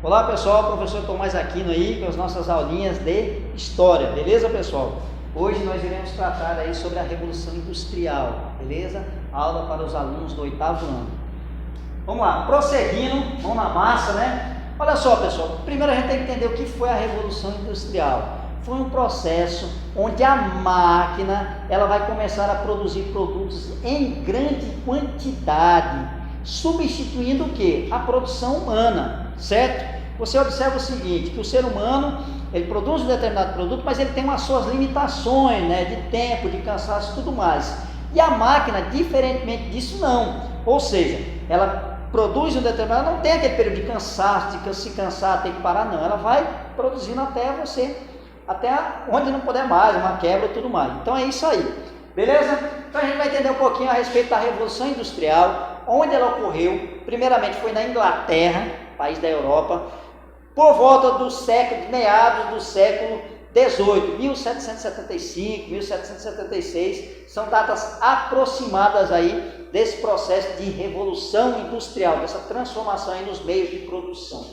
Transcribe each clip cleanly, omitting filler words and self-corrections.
Olá pessoal, professor Tomás Aquino aí com as nossas aulinhas de História, beleza pessoal? Hoje nós iremos tratar aí sobre a Revolução Industrial, beleza? Aula para os alunos do 8º ano. Vamos lá, prosseguindo, vamos na massa, né? Olha só pessoal, primeiro a gente tem que entender o que foi a Revolução Industrial. Foi um processo onde a máquina ela vai começar a produzir produtos em grande quantidade, substituindo o que? A produção humana, certo? Você observa o seguinte, que o ser humano, ele produz um determinado produto, mas ele tem as suas limitações, né, de tempo, de cansaço e tudo mais. E a máquina, diferentemente disso, não. Ou seja, ela produz um determinado, não tem aquele período de cansaço, de se cansar, tem que parar, não. Ela vai produzindo até onde não puder mais, uma quebra e tudo mais. Então é isso aí, beleza? Então a gente vai entender um pouquinho a respeito da Revolução Industrial, onde ela ocorreu. Primeiramente foi na Inglaterra, país da Europa, por volta do século, meados do século XVIII, 1775, 1776, são datas aproximadas aí desse processo de revolução industrial, dessa transformação aí nos meios de produção.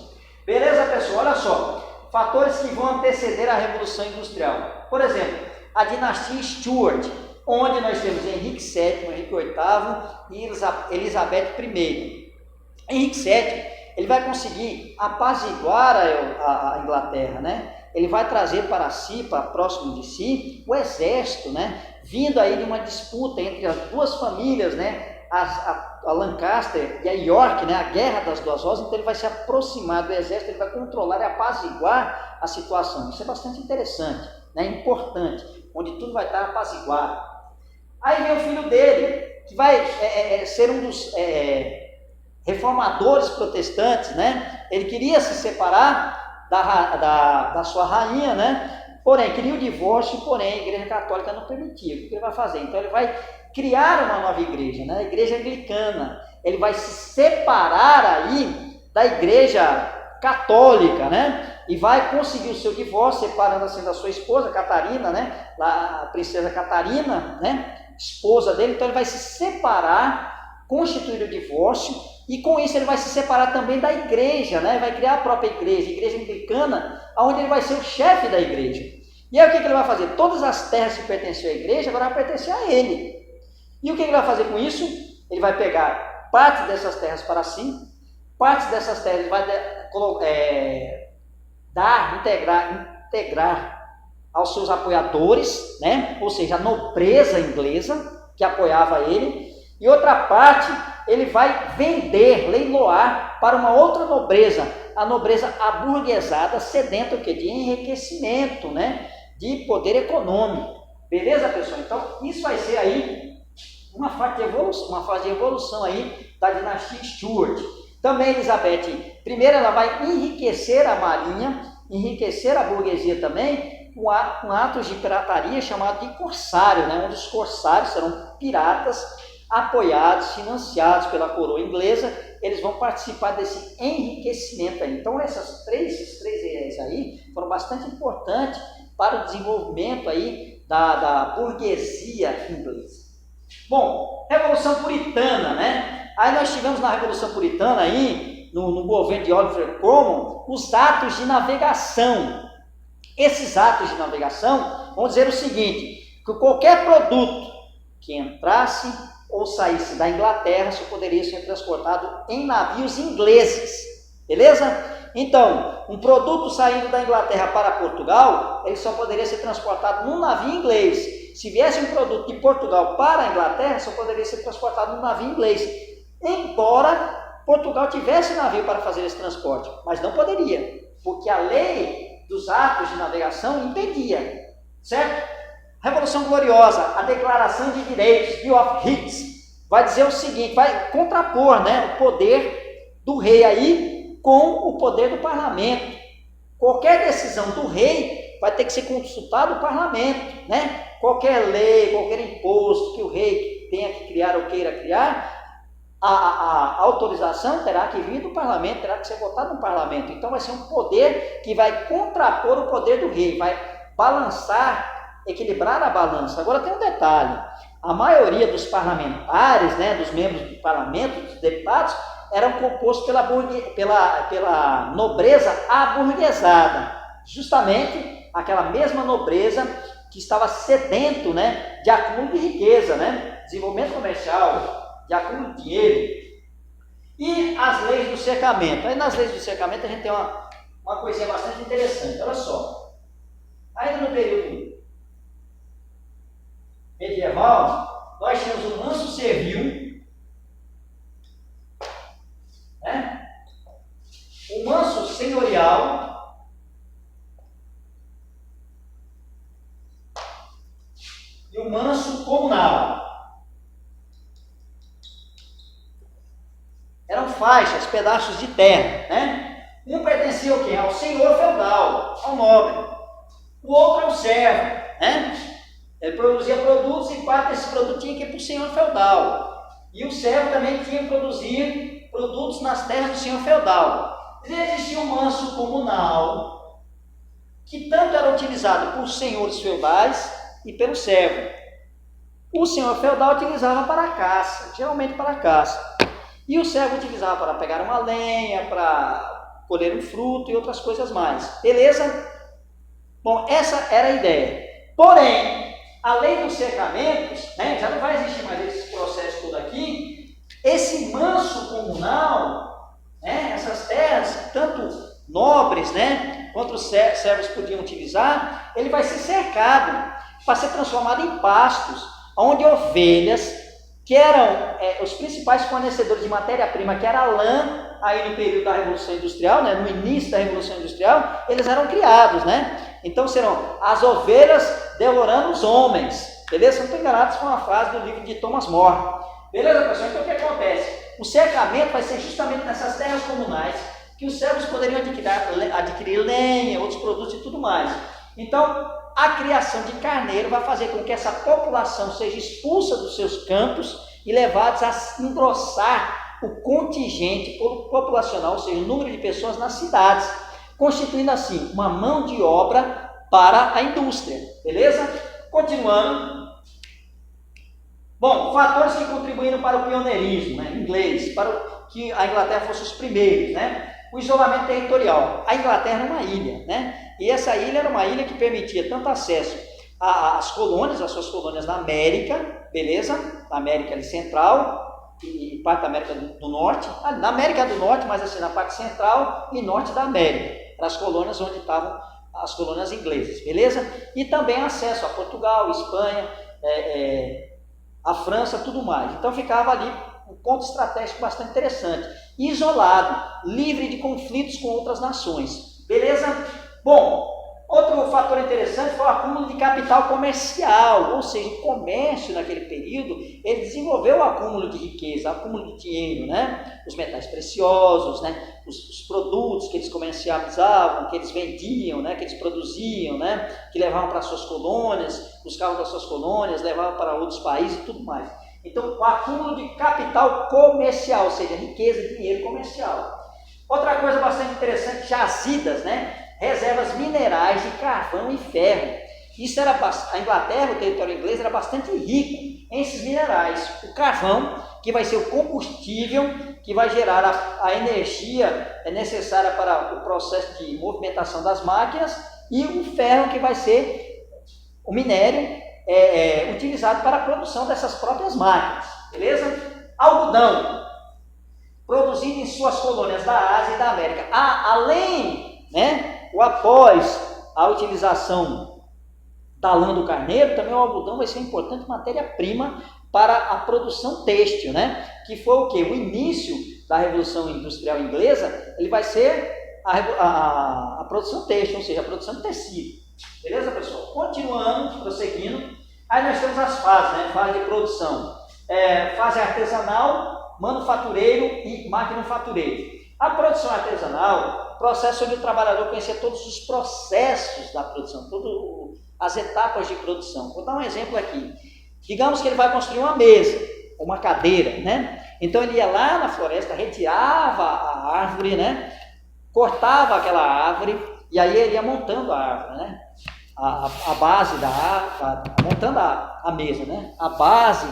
Beleza, pessoal? Olha só, fatores que vão anteceder a Revolução Industrial. Por exemplo, a dinastia Stuart, onde nós temos Henrique VII, Henrique VIII e Elizabeth I. Henrique VII, ele vai conseguir apaziguar a Inglaterra, né? Ele vai trazer para si, para próximo de si, o exército, né? Vindo aí de uma disputa entre as duas famílias, né? A Lancaster e a York, né? A guerra das duas vozes. Então ele vai se aproximar do exército, ele vai controlar e apaziguar a situação. Isso é bastante interessante, né? Importante, onde tudo vai estar apaziguado. Aí vem o filho dele, que vai ser um dos reformadores protestantes, né? Ele queria se separar da sua rainha, né? Porém, queria o divórcio, porém a Igreja Católica não permitia. O que ele vai fazer? Então ele vai criar uma nova igreja, né? A Igreja Anglicana. Ele vai se separar aí da Igreja Católica, né? E vai conseguir o seu divórcio, separando assim da sua esposa, Catarina, né? A princesa Catarina, né? Esposa dele. Então ele vai se separar, constituir o divórcio, e com isso ele vai se separar também da igreja, né? Vai criar a própria igreja, a igreja anglicana, onde ele vai ser o chefe da igreja. E aí o que ele vai fazer? Todas as terras que pertenciam à igreja agora vai pertencer a ele. E o que ele vai fazer com isso? Ele vai pegar parte dessas terras para si, parte dessas terras ele vai integrar aos seus apoiadores, né? Ou seja, a nobreza inglesa que apoiava ele, e outra parte ele vai vender, leiloar para uma outra nobreza, a nobreza aburguesada, sedenta o quê? De enriquecimento, né? De poder econômico. Beleza, pessoal? Então, isso vai ser aí uma fase de evolução aí da dinastia Stuart. Também Elizabeth I, ela vai enriquecer a marinha, enriquecer a burguesia também, com atos de pirataria chamado de corsário, né? Onde os corsários serão piratas, apoiados, financiados pela coroa inglesa, eles vão participar desse enriquecimento aí. Então esses três ideias aí foram bastante importantes para o desenvolvimento aí da burguesia inglesa. Bom, Revolução Puritana, né? Aí nós tivemos na Revolução Puritana aí, no governo de Oliver Cromwell, os atos de navegação. Esses atos de navegação vão dizer o seguinte, que qualquer produto que entrasse ou saísse da Inglaterra só poderia ser transportado em navios ingleses, beleza? Então, um produto saindo da Inglaterra para Portugal, ele só poderia ser transportado num navio inglês. Se viesse um produto de Portugal para a Inglaterra, só poderia ser transportado num navio inglês. Embora Portugal tivesse navio para fazer esse transporte, mas não poderia, porque a lei dos atos de navegação impedia, certo? Revolução Gloriosa, a Declaração de Direitos, Bill of Rights, vai dizer o seguinte, vai contrapor, né, o poder do rei aí com o poder do parlamento. Qualquer decisão do rei vai ter que ser consultado o parlamento, né? Qualquer lei, qualquer imposto que o rei tenha que criar ou queira criar, a autorização terá que vir do parlamento, terá que ser votado no parlamento. Então vai ser um poder que vai contrapor o poder do rei, vai balançar, equilibrar a balança. Agora tem um detalhe, a maioria dos parlamentares, né, dos membros do parlamento, dos deputados, eram compostos pela nobreza aburguesada, justamente aquela mesma nobreza que estava sedento, né, de acúmulo de riqueza, né, desenvolvimento comercial, de acúmulo de dinheiro. E as leis do cercamento. Aí nas leis do cercamento a gente tem uma coisinha bastante interessante. Olha só, ainda no período medieval, nós tínhamos o manso servil, né? O manso senhorial e o manso comunal. Eram faixas, pedaços de terra, né? Um pertencia ao quê? Ao senhor feudal, ao nobre. O outro ao servo, né? Ele produzia produtos e parte desse produto tinha que ir para o senhor feudal. E o servo também tinha que produzir produtos nas terras do senhor feudal. E existia um manso comunal, que tanto era utilizado por senhores feudais e pelo servo. O senhor feudal utilizava para a caça, geralmente para a caça. E o servo utilizava para pegar uma lenha, para colher um fruto e outras coisas mais. Beleza? Bom, essa era a ideia. Porém, a lei dos cercamentos, né, já não vai existir mais esse processo todo aqui. Esse manso comunal, né, essas terras, tanto nobres, né, quanto os servos podiam utilizar, ele vai ser cercado para ser transformado em pastos, onde ovelhas, que eram os principais fornecedores de matéria-prima, que era a lã, aí no período da Revolução Industrial, né, no início da Revolução Industrial, eles eram criados, né? Então serão as ovelhas devorando os homens, beleza? Não estou enganado, isso foi uma frase do livro de Thomas More. Beleza, pessoal? Então o que acontece? O cercamento vai ser justamente nessas terras comunais, que os servos poderiam adquirir lenha, outros produtos e tudo mais. Então, a criação de carneiro vai fazer com que essa população seja expulsa dos seus campos e levados a engrossar o contingente populacional, ou seja, o número de pessoas nas cidades, constituindo assim uma mão de obra para a indústria, beleza? Continuando. Bom, fatores que contribuíram para o pioneirismo, né, inglês, para que a Inglaterra fosse os primeiros, né? O isolamento territorial. A Inglaterra era uma ilha, né? E essa ilha era uma ilha que permitia tanto acesso às colônias, às suas colônias na América, beleza? Na América ali central e parte da América do Norte. Na América do Norte, mas assim, na parte central e norte da América. Para as colônias onde estavam as colônias inglesas, beleza? E também acesso a Portugal, Espanha, a França, tudo mais. Então ficava ali um ponto estratégico bastante interessante. Isolado, livre de conflitos com outras nações. Beleza? Bom, outro fator interessante foi o acúmulo de capital comercial, ou seja, o comércio naquele período, ele desenvolveu o acúmulo de riqueza, o acúmulo de dinheiro, né? Os metais preciosos, né? Os produtos que eles comercializavam, que eles vendiam, né? Que eles produziam, né? Que levavam para suas colônias, buscavam das suas colônias, levavam para outros países e tudo mais. Então, o acúmulo de capital comercial, ou seja, riqueza, dinheiro comercial. Outra coisa bastante interessante, jazidas, né? Reservas minerais de carvão e ferro. Isso era a Inglaterra, o território inglês, era bastante rico em esses minerais. O carvão, que vai ser o combustível que vai gerar a energia necessária para o processo de movimentação das máquinas, e o ferro, que vai ser o minério utilizado para a produção dessas próprias máquinas. Beleza? Algodão, produzido em suas colônias da Ásia e da América. Além, né? Ou após a utilização da lã do carneiro, também o algodão vai ser uma importante matéria-prima para a produção têxtil, né? Que foi o quê? O início da Revolução Industrial Inglesa, ele vai ser a produção têxtil, ou seja, a produção de tecido. Beleza, pessoal? Continuando, prosseguindo, aí nós temos as fases, né? Fase de produção. Fase artesanal, manufatureiro e maquinofatureiro. A produção artesanal, processo onde o trabalhador conhecia todos os processos da produção, todas as etapas de produção. Vou dar um exemplo aqui. Digamos que ele vai construir uma mesa, uma cadeira, né? Então ele ia lá na floresta, retirava a árvore, né? Cortava aquela árvore e aí ele ia montando a árvore, né? A base da árvore, montando a mesa, né? A base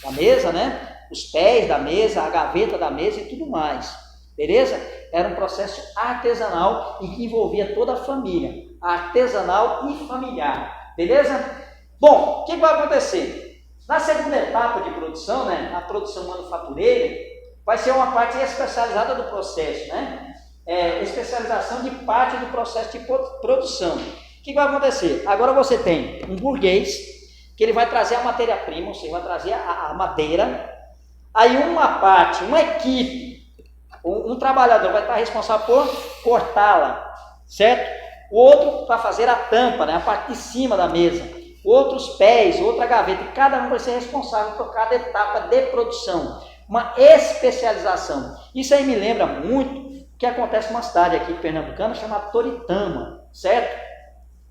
da mesa, né? Os pés da mesa, a gaveta da mesa e tudo mais, beleza? Era um processo artesanal e que envolvia toda a família, artesanal e familiar, beleza? Bom, o que vai acontecer? Na segunda etapa de produção, né, a produção manufatureira, vai ser uma parte especializada do processo, né? Especialização de parte do processo de produção. O que vai acontecer? Agora você tem um burguês, que ele vai trazer a matéria-prima, ou seja, vai trazer a madeira, aí uma parte, uma equipe, um trabalhador vai estar responsável por cortá-la, certo? O outro para fazer a tampa, né, a parte de cima da mesa, outros pés, outra gaveta, e cada um vai ser responsável por cada etapa de produção, uma especialização. Isso aí me lembra muito o que acontece numa cidade aqui pernambucana chamada Toritama, certo?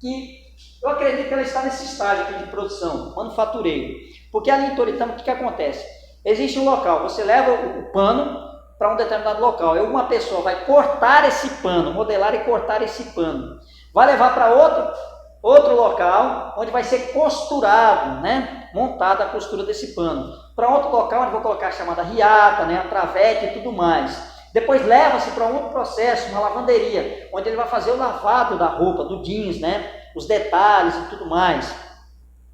Que eu acredito que ela está nesse estágio aqui de produção, manufatureiro, porque ali em Toritama, o que acontece? Existe um local, você leva o pano para um determinado local, e uma pessoa vai cortar esse pano, modelar e cortar esse pano, vai levar para outro local, onde vai ser costurado, né? Montada a costura desse pano, para outro local onde vou colocar a chamada riata, né? A travete e tudo mais. Depois leva-se para um outro processo, uma lavanderia, onde ele vai fazer o lavado da roupa, do jeans, né? Os detalhes e tudo mais.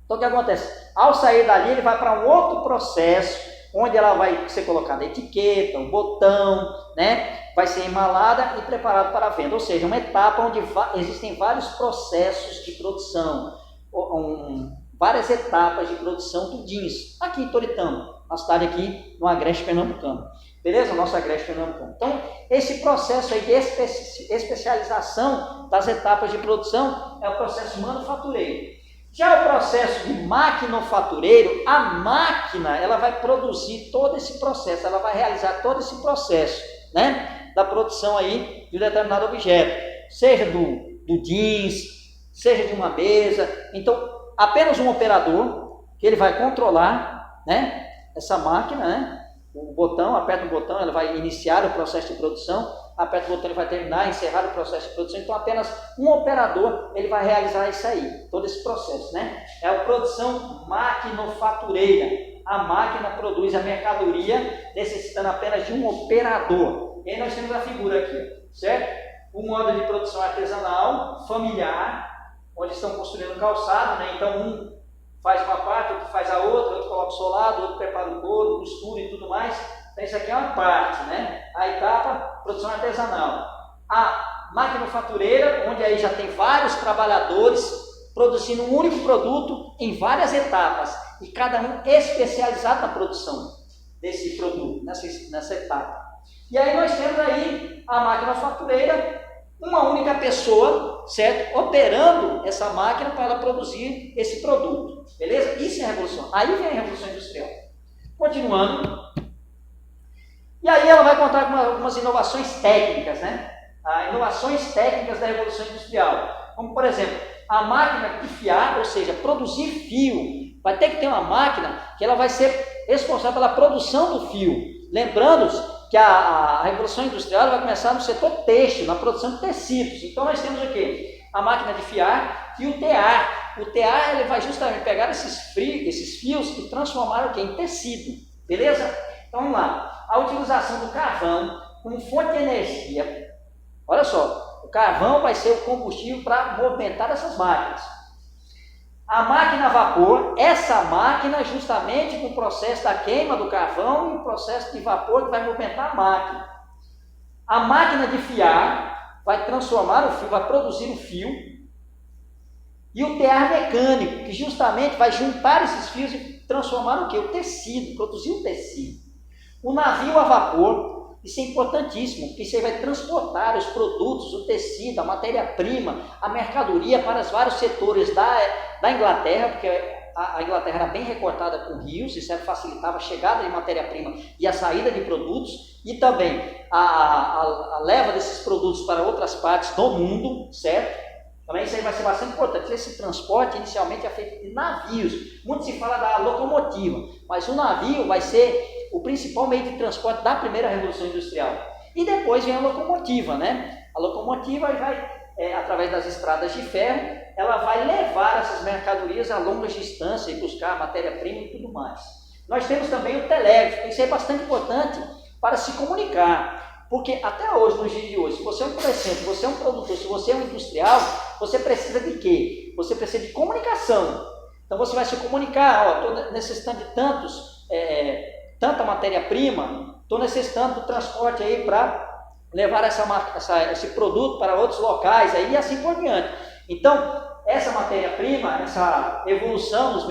Então o que acontece? Ao sair dali, ele vai para um outro processo, onde ela vai ser colocada a etiqueta, um botão, né? Vai ser embalada e preparada para a venda. Ou seja, uma etapa onde existem vários processos de produção, várias etapas de produção do jeans, aqui em Toritama, uma cidade aqui no Agreste Pernambucano. Beleza? Nosso Agreste Pernambucano. Então, esse processo aí de especialização das etapas de produção é o processo manufatureiro. Já o processo de maquinofatureiro, a máquina ela vai produzir todo esse processo, ela vai realizar todo esse processo, né, da produção aí de um determinado objeto, seja do jeans, seja de uma mesa. Então, apenas um operador que ele vai controlar, né, essa máquina, né, o botão, aperta o botão, ele vai iniciar o processo de produção, aperta o botão, ele vai terminar, encerrar o processo de produção. Então, apenas um operador, ele vai realizar isso aí, todo esse processo, né? É a produção maquinofatureira. A máquina produz a mercadoria, necessitando apenas de um operador. E aí nós temos a figura aqui, certo? Um modo de produção artesanal, familiar, onde estão construindo calçado, né? Então, um faz uma parte, outro faz a outra, outro coloca o solado, outro prepara o couro, costura e tudo mais. Então, isso aqui é uma parte, né? A etapa, produção artesanal. A maquinofatureira, onde aí já tem vários trabalhadores produzindo um único produto em várias etapas, e cada um especializado na produção desse produto, nessa etapa. E aí nós temos aí a maquinofatureira, uma única pessoa, certo? Operando essa máquina para ela produzir esse produto, beleza? Isso é a revolução. Aí vem a Revolução Industrial. Continuando. E aí ela vai contar com algumas inovações técnicas, né? Inovações técnicas da Revolução Industrial. Como, por exemplo, a máquina de fiar, ou seja, produzir fio. Vai ter que ter uma máquina que ela vai ser responsável pela produção do fio. Lembrando que a Revolução Industrial vai começar no setor têxtil, na produção de tecidos. Então nós temos o quê? A máquina de fiar e o tear. O tear ele vai justamente pegar esses fios e transformar o quê? Em tecido. Beleza? Então vamos lá. A utilização do carvão como fonte de energia. Olha só, o carvão vai ser o combustível para movimentar essas máquinas. A máquina a vapor, essa máquina justamente com o processo da queima do carvão e o processo de vapor que vai movimentar a máquina. A máquina de fiar vai transformar o fio, vai produzir o fio. E o tear mecânico, que justamente vai juntar esses fios e transformar o quê? O tecido, produzir o tecido. O navio a vapor, isso é importantíssimo, porque você vai transportar os produtos, o tecido, a matéria-prima, a mercadoria para os vários setores da Inglaterra, porque a Inglaterra era bem recortada com rios, isso facilitava a chegada de matéria-prima e a saída de produtos, e também a leva desses produtos para outras partes do mundo, certo? Também isso aí vai ser bastante importante. Esse transporte inicialmente é feito de navios. Muito se fala da locomotiva, mas o navio vai ser o principal meio de transporte da primeira Revolução Industrial. E depois vem a locomotiva, né? A locomotiva vai, através das estradas de ferro, ela vai levar essas mercadorias a longas distâncias e buscar matéria-prima e tudo mais. Nós temos também o telégrafo, isso é bastante importante para se comunicar, porque até hoje, nos dias de hoje, se você é um comerciante, se você é um produtor, se você é um industrial, você precisa de quê? Você precisa de comunicação. Então você vai se comunicar, estou necessitando de tanta matéria-prima, estou necessitando do transporte aí para levar esse produto para outros locais aí, e assim por diante. Então, essa matéria-prima, essa revolução nos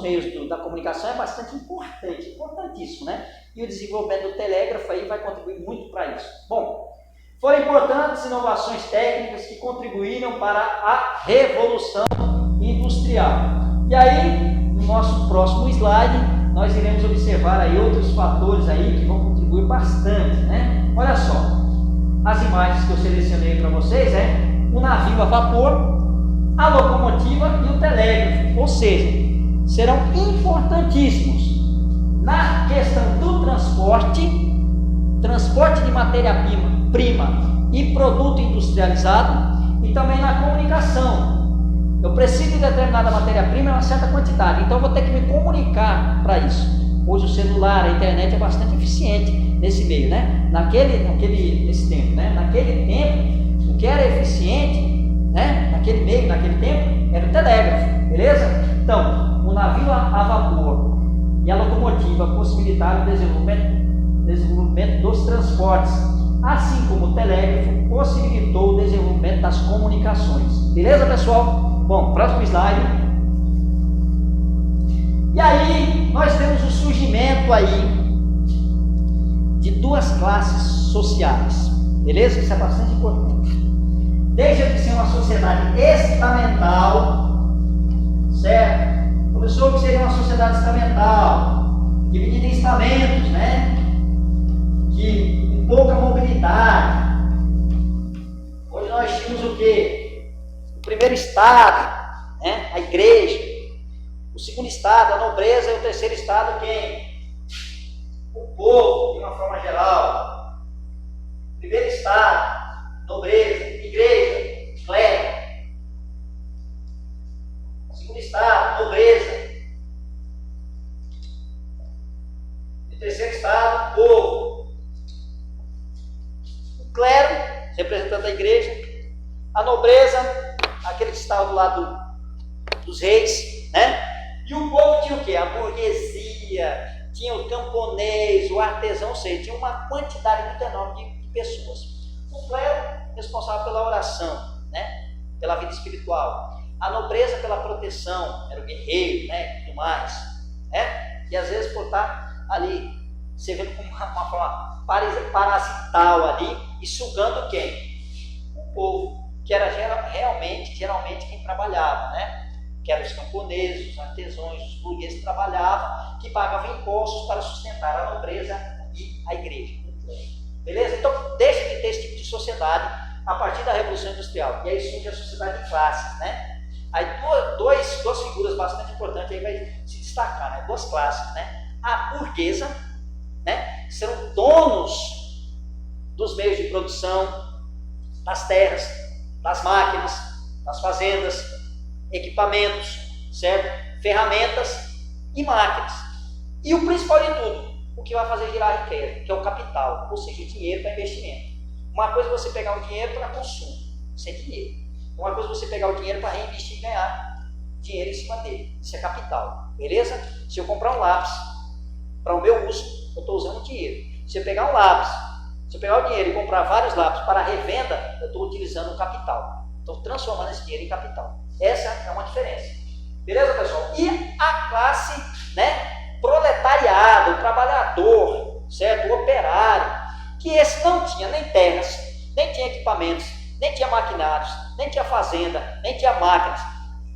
meios da comunicação é bastante importante, importantíssimo, né? E o desenvolvimento do telégrafo aí vai contribuir muito para isso. Bom, foram importantes inovações técnicas que contribuíram para a revolução industrial. E aí, no nosso próximo slide, nós iremos observar aí outros fatores aí que vão contribuir bastante, né? Olha só, as imagens que eu selecionei para vocês o navio a vapor, a locomotiva e o telégrafo, ou seja, serão importantíssimos na questão do transporte de matéria-prima e produto industrializado, e também na comunicação. Eu preciso de determinada matéria-prima em uma certa quantidade, então eu vou ter que me comunicar para isso. Hoje o celular, a internet é bastante eficiente nesse meio, né? Nesse tempo, né? Naquele tempo, o que era eficiente, né? Naquele tempo, era o telégrafo, beleza? Então, o navio a vapor e a locomotiva possibilitaram o desenvolvimento dos transportes, assim como o telégrafo possibilitou o desenvolvimento das comunicações. Beleza, pessoal? Bom, próximo slide. E aí, nós temos o surgimento aí de duas classes sociais. Beleza? Isso é bastante importante. Deixa de ser uma sociedade estamental, certo? Começou a ser uma sociedade estamental, dividida em estamentos, né? Com pouca mobilidade. Hoje nós tínhamos o quê? O primeiro estado, né? A igreja. O segundo estado, a nobreza, e o terceiro estado, quem? O povo, de uma forma geral. Primeiro estado, nobreza, igreja, clero. Segundo estado, nobreza. E terceiro estado, povo. O clero, representante da igreja. A nobreza, aquele que estava do lado dos reis, né? E o povo tinha o quê? A burguesia, tinha o camponês, o artesão, ou seja, tinha uma quantidade muito enorme de pessoas. O clero, responsável pela oração, né? Pela vida espiritual. A nobreza pela proteção, era o guerreiro, né? E tudo mais, né? E às vezes por estar ali, servindo como uma forma parasital ali, e sugando quem? O povo, que era geralmente quem trabalhava, né? Que eram os camponeses, os artesãos, os burgueses que trabalhavam, que pagavam impostos para sustentar a nobreza e a igreja. Beleza? Então, deixa de ter esse tipo de sociedade a partir da Revolução Industrial. E aí surge a sociedade de classes, né? Aí duas figuras bastante importantes aí vai se destacar, né? Duas classes, né? A burguesa, né? Que serão donos dos meios de produção, das terras, das máquinas, das fazendas, equipamentos, certo? Ferramentas e máquinas. E o principal de tudo, o que vai fazer girar a riqueza, que é o capital, ou seja, o dinheiro para investimento. Uma coisa é você pegar o dinheiro para consumo, isso é dinheiro. Uma coisa é você pegar o dinheiro para reinvestir e ganhar dinheiro em cima dele, isso é capital, beleza? Se eu comprar um lápis para o meu uso, eu estou usando dinheiro. Se eu pegar um lápis, se eu pegar o dinheiro e comprar vários lápis para revenda, eu estou utilizando o capital. Estou transformando esse dinheiro em capital. Essa é uma diferença. Beleza, pessoal? E a classe, né, proletariado, o trabalhador, certo? O operário, que esse não tinha nem terras, nem tinha equipamentos, nem tinha maquinários, nem tinha fazenda, nem tinha máquinas.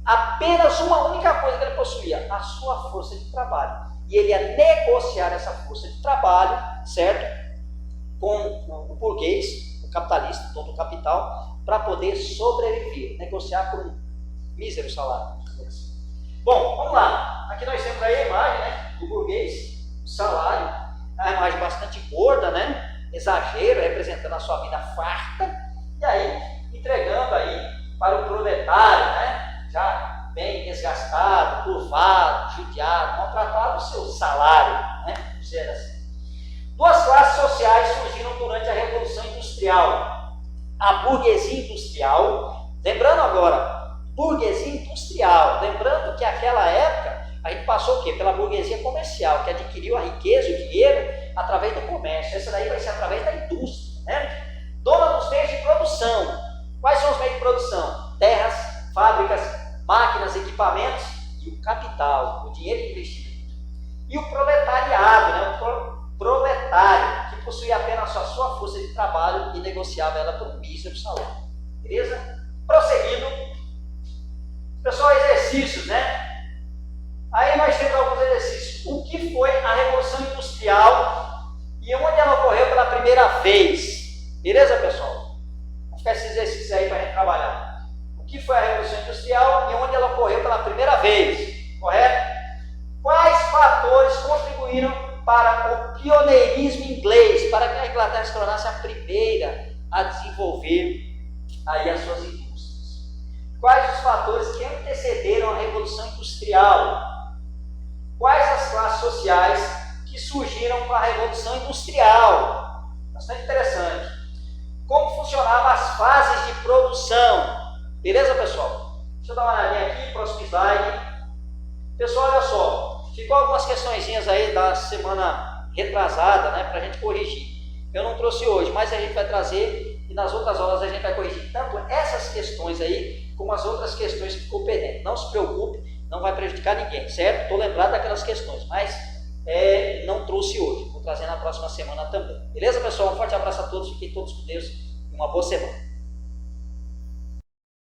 Apenas uma única coisa que ele possuía, a sua força de trabalho. E ele ia negociar essa força de trabalho, certo? Com o burguês, o capitalista, o dono do capital, para poder sobreviver, negociar por um mísero salário. Bom, vamos lá. Aqui nós temos aí a imagem, né, do burguês, o salário, a imagem bastante gorda, né, exagero, representando a sua vida farta, e aí entregando aí para o proletário, né, já bem desgastado, curvado, judiado, maltratado. contratado o seu salário, né? Dizer assim. Duas classes sociais surgiram durante a Revolução Industrial. A burguesia industrial, lembrando agora, burguesia industrial, lembrando que naquela época a gente passou o quê? Pela burguesia comercial, que adquiriu a riqueza e o dinheiro através do comércio. Essa daí vai ser através da indústria, né? Dona dos meios de produção. Quais são os meios de produção? Terras, fábricas, máquinas, equipamentos e o capital, o dinheiro de investimento. E o proletariado, né? O proletário, que possuía apenas a sua força de trabalho e negociava ela por um mísero salário. Beleza? Prosseguindo. Pessoal, exercícios, né? Aí nós temos alguns exercícios. O que foi a Revolução Industrial e onde ela ocorreu pela primeira vez? Beleza, pessoal? Vamos ficar esses exercícios aí para a gente trabalhar. O que foi a Revolução Industrial e onde ela ocorreu pela primeira vez? Correto? Quais fatores contribuíram para o pioneirismo inglês, para que a Inglaterra se tornasse a primeira a desenvolver aí as suas indústrias? Quais os fatores que antecederam a Revolução Industrial? Quais as classes sociais que surgiram com a Revolução Industrial? Bastante interessante. Como funcionavam as fases de produção? Beleza, pessoal? Deixa eu dar uma olhadinha aqui, próximo slide. Pessoal, olha só. Ficou algumas questõezinhas aí da semana retrasada, né, para a gente corrigir. Eu não trouxe hoje, mas a gente vai trazer e nas outras aulas a gente vai corrigir tanto essas questões aí, como as outras questões que ficou pendente. Não se preocupe, não vai prejudicar ninguém, certo? Estou lembrado daquelas questões, mas não trouxe hoje. Vou trazer na próxima semana também. Beleza, pessoal? Um forte abraço a todos, fiquem todos com Deus e uma boa semana.